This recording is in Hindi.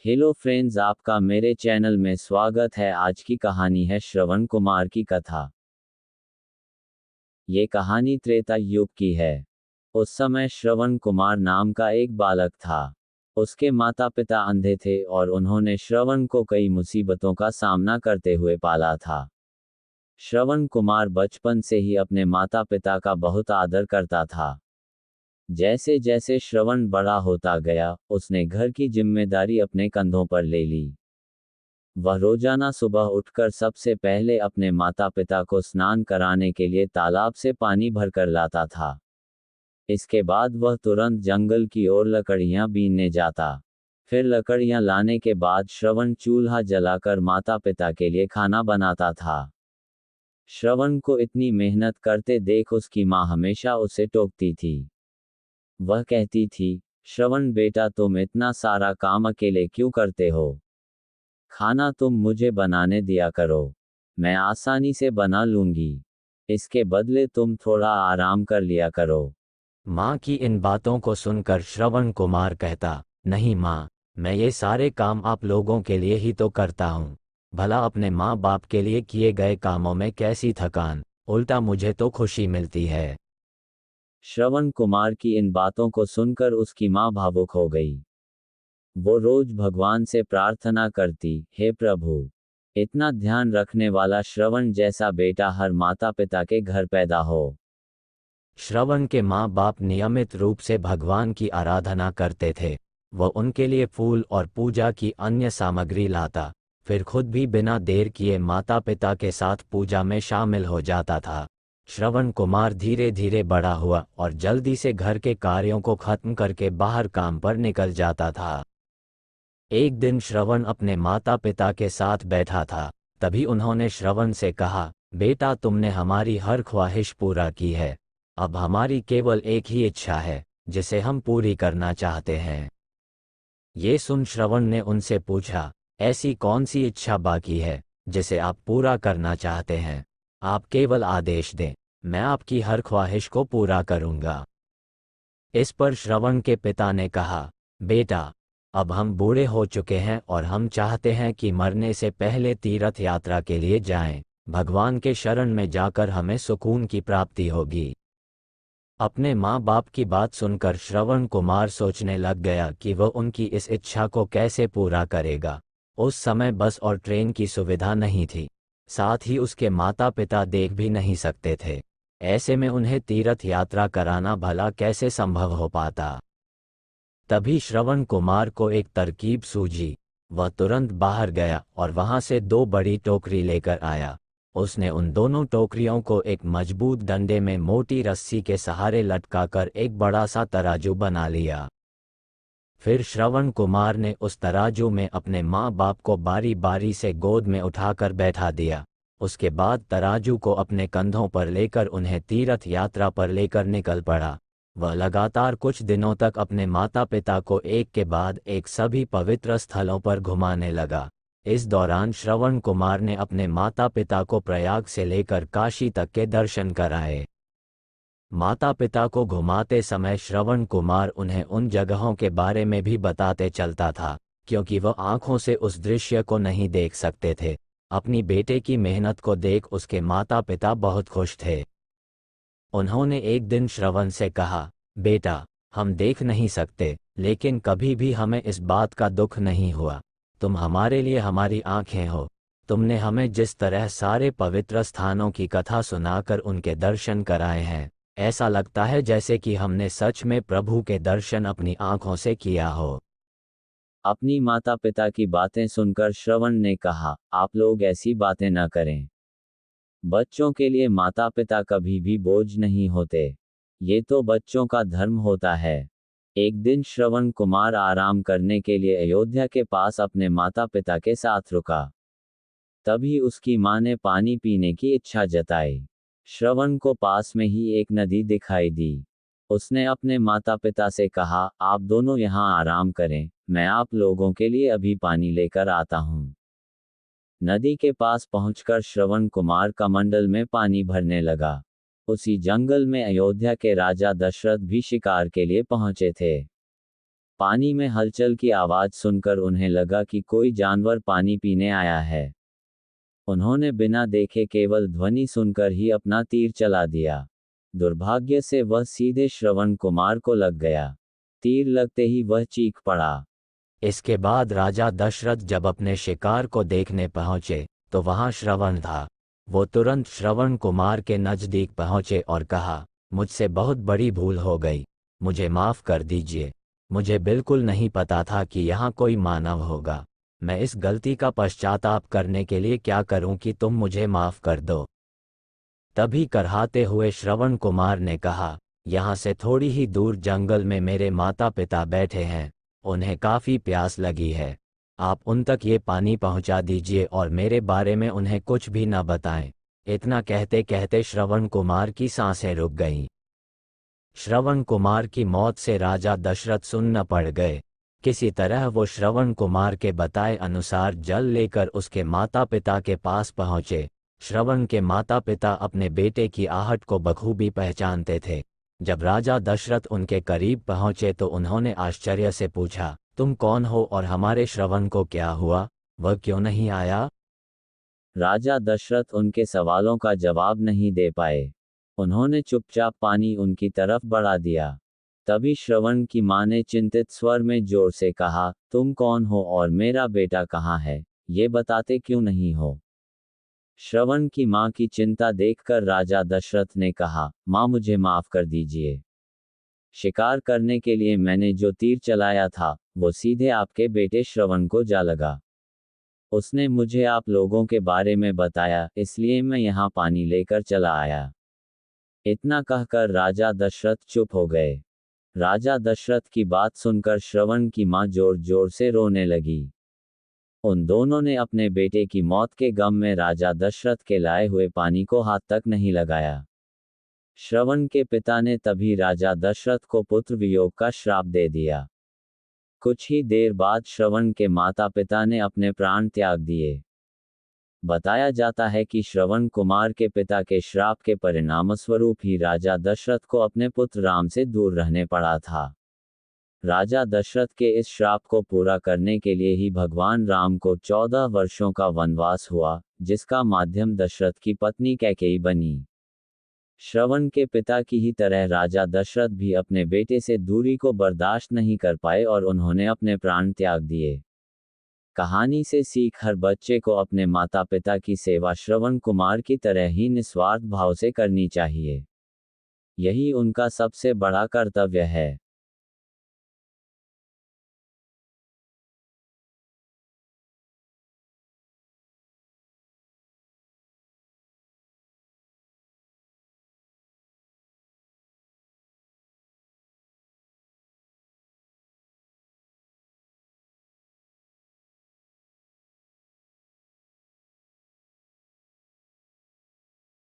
हेलो फ्रेंड्स, आपका मेरे चैनल में स्वागत है। आज की कहानी है श्रवण कुमार की कथा। ये कहानी त्रेता युग की है। उस समय श्रवण कुमार नाम का एक बालक था। उसके माता पिता अंधे थे और उन्होंने श्रवण को कई मुसीबतों का सामना करते हुए पाला था। श्रवण कुमार बचपन से ही अपने माता पिता का बहुत आदर करता था। जैसे जैसे श्रवण बड़ा होता गया, उसने घर की जिम्मेदारी अपने कंधों पर ले ली। वह रोजाना सुबह उठकर सबसे पहले अपने माता पिता को स्नान कराने के लिए तालाब से पानी भरकर लाता था। इसके बाद वह तुरंत जंगल की ओर लकड़ियां बीनने जाता। फिर लकड़ियां लाने के बाद श्रवण चूल्हा जलाकर माता पिता के लिए खाना बनाता था। श्रवण को इतनी मेहनत करते देख उसकी माँ हमेशा उसे टोकती थी। वह कहती थी, श्रवण बेटा, तुम इतना सारा काम अकेले क्यों करते हो? खाना तुम मुझे बनाने दिया करो, मैं आसानी से बना लूंगी। इसके बदले तुम थोड़ा आराम कर लिया करो। माँ की इन बातों को सुनकर श्रवण कुमार कहता, नहीं माँ, मैं ये सारे काम आप लोगों के लिए ही तो करता हूँ। भला अपने माँ बाप के लिए किए गए कामों में कैसी थकान, उल्टा मुझे तो खुशी मिलती है। श्रवण कुमार की इन बातों को सुनकर उसकी माँ भावुक हो गई। वो रोज भगवान से प्रार्थना करती, हे प्रभु, इतना ध्यान रखने वाला श्रवण जैसा बेटा हर माता पिता के घर पैदा हो। श्रवण के माँ बाप नियमित रूप से भगवान की आराधना करते थे। वह उनके लिए फूल और पूजा की अन्य सामग्री लाता, फिर खुद भी बिना देर किए माता पिता के साथ पूजा में शामिल हो जाता था। श्रवण कुमार धीरे धीरे बड़ा हुआ और जल्दी से घर के कार्यों को खत्म करके बाहर काम पर निकल जाता था। एक दिन श्रवण अपने माता पिता के साथ बैठा था। तभी उन्होंने श्रवण से कहा, बेटा, तुमने हमारी हर ख्वाहिश पूरा की है। अब हमारी केवल एक ही इच्छा है, जिसे हम पूरी करना चाहते हैं। ये सुन श्रवण ने उनसे पूछा, ऐसी कौन सी इच्छा बाकी है जिसे आप पूरा करना चाहते हैं? आप केवल आदेश दें, मैं आपकी हर ख्वाहिश को पूरा करूंगा। इस पर श्रवण के पिता ने कहा, बेटा, अब हम बूढ़े हो चुके हैं और हम चाहते हैं कि मरने से पहले तीर्थ यात्रा के लिए जाएं। भगवान के शरण में जाकर हमें सुकून की प्राप्ति होगी। अपने माँ बाप की बात सुनकर श्रवण कुमार सोचने लग गया कि वह उनकी इस इच्छा को कैसे पूरा करेगा। उस समय बस और ट्रेन की सुविधा नहीं थी, साथ ही उसके माता पिता देख भी नहीं सकते थे। ऐसे में उन्हें तीर्थ यात्रा कराना भला कैसे संभव हो पाता। तभी श्रवण कुमार को एक तरकीब सूझी। वह तुरंत बाहर गया और वहां से 2 बड़ी टोकरी लेकर आया। उसने उन दोनों टोकरियों को एक मजबूत डंडे में मोटी रस्सी के सहारे लटकाकर एक बड़ा सा तराजू बना लिया। फिर श्रवण कुमार ने उस तराजू में अपने माँ बाप को बारी बारी से गोद में उठाकर बैठा दिया। उसके बाद तराजू को अपने कंधों पर लेकर उन्हें तीर्थ यात्रा पर लेकर निकल पड़ा। वह लगातार कुछ दिनों तक अपने माता पिता को एक के बाद एक सभी पवित्र स्थलों पर घुमाने लगा। इस दौरान श्रवण कुमार ने अपने माता पिता को प्रयाग से लेकर काशी तक के दर्शन कराए। माता पिता को घुमाते समय श्रवण कुमार उन्हें उन जगहों के बारे में भी बताते चलता था, क्योंकि वह आंखों से उस दृश्य को नहीं देख सकते थे। अपनी बेटे की मेहनत को देख उसके माता पिता बहुत खुश थे। उन्होंने एक दिन श्रवण से कहा, बेटा, हम देख नहीं सकते, लेकिन कभी भी हमें इस बात का दुख नहीं हुआ। तुम हमारे लिए हमारी आंखें हो। तुमने हमें जिस तरह सारे पवित्र स्थानों की कथा सुनाकर उनके दर्शन कराए हैं, ऐसा लगता है जैसे कि हमने सच में प्रभु के दर्शन अपनी आंखों से किया हो। अपनी माता पिता की बातें सुनकर श्रवण ने कहा, आप लोग ऐसी बातें न करें। बच्चों के लिए माता पिता कभी भी बोझ नहीं होते। ये तो बच्चों का धर्म होता है। एक दिन श्रवण कुमार आराम करने के लिए अयोध्या के पास अपने माता पिता के साथ रुका। तभी उसकी माँ ने पानी पीने की इच्छा जताई। श्रवण को पास में ही एक नदी दिखाई दी। उसने अपने माता पिता से कहा, आप दोनों यहाँ आराम करें, मैं आप लोगों के लिए अभी पानी लेकर आता हूँ। नदी के पास पहुंचकर श्रवण कुमार कमंडल में पानी भरने लगा। उसी जंगल में अयोध्या के राजा दशरथ भी शिकार के लिए पहुंचे थे। पानी में हलचल की आवाज सुनकर उन्हें लगा कि कोई जानवर पानी पीने आया है। उन्होंने बिना देखे केवल ध्वनि सुनकर ही अपना तीर चला दिया। दुर्भाग्य से वह सीधे श्रवण कुमार को लग गया। तीर लगते ही वह चीख पड़ा। इसके बाद राजा दशरथ जब अपने शिकार को देखने पहुंचे तो वहां श्रवण था। वो तुरंत श्रवण कुमार के नजदीक पहुंचे और कहा, मुझसे बहुत बड़ी भूल हो गई, मुझे माफ कर दीजिए। मुझे बिल्कुल नहीं पता था कि यहाँ कोई मानव होगा। मैं इस गलती का पश्चाताप करने के लिए क्या करूं कि तुम मुझे माफ कर दो। तभी करहाते हुए श्रवण कुमार ने कहा, यहाँ से थोड़ी ही दूर जंगल में मेरे माता पिता बैठे हैं, उन्हें काफी प्यास लगी है। आप उन तक ये पानी पहुंचा दीजिए और मेरे बारे में उन्हें कुछ भी न बताएं। इतना कहते कहते श्रवण कुमार की सांसें रुक गईं। श्रवण कुमार की मौत से राजा दशरथ सुन्न पड़ गए। किसी तरह वो श्रवण कुमार के बताए अनुसार जल लेकर उसके माता पिता के पास पहुंचे। श्रवण के माता पिता अपने बेटे की आहट को बखूबी पहचानते थे। जब राजा दशरथ उनके करीब पहुंचे तो उन्होंने आश्चर्य से पूछा, तुम कौन हो और हमारे श्रवण को क्या हुआ, वह क्यों नहीं आया? राजा दशरथ उनके सवालों का जवाब नहीं दे पाए। उन्होंने चुपचाप पानी उनकी तरफ बढ़ा दिया। तभी श्रवण की मां ने चिंतित स्वर में जोर से कहा, तुम कौन हो और मेरा बेटा कहाँ है, ये बताते क्यों नहीं हो? श्रवण की मां की चिंता देखकर राजा दशरथ ने कहा, मां मुझे माफ कर दीजिए। शिकार करने के लिए मैंने जो तीर चलाया था, वो सीधे आपके बेटे श्रवण को जा लगा। उसने मुझे आप लोगों के बारे में बताया, इसलिए मैं यहाँ पानी लेकर चला आया। इतना कहकर राजा दशरथ चुप हो गए। राजा दशरथ की बात सुनकर श्रवण की मां जोर जोर से रोने लगी। उन दोनों ने अपने बेटे की मौत के गम में राजा दशरथ के लाए हुए पानी को हाथ तक नहीं लगाया। श्रवण के पिता ने तभी राजा दशरथ को पुत्र वियोग का श्राप दे दिया। कुछ ही देर बाद श्रवण के माता पिता ने अपने प्राण त्याग दिए। बताया जाता है कि श्रवण कुमार के पिता के श्राप के परिणामस्वरूप ही राजा दशरथ को अपने पुत्र राम से दूर रहने पड़ा था। राजा दशरथ के इस श्राप को पूरा करने के लिए ही भगवान राम को 14 वर्षों का वनवास हुआ, जिसका माध्यम दशरथ की पत्नी कैकेयी बनी। श्रवण के पिता की ही तरह राजा दशरथ भी अपने बेटे से दूरी को बर्दाश्त नहीं कर पाए और उन्होंने अपने प्राण त्याग दिए। कहानी से सीख, हर बच्चे को अपने माता पिता की सेवा श्रवण कुमार की तरह ही निस्वार्थ भाव से करनी चाहिए। यही उनका सबसे बड़ा कर्तव्य है।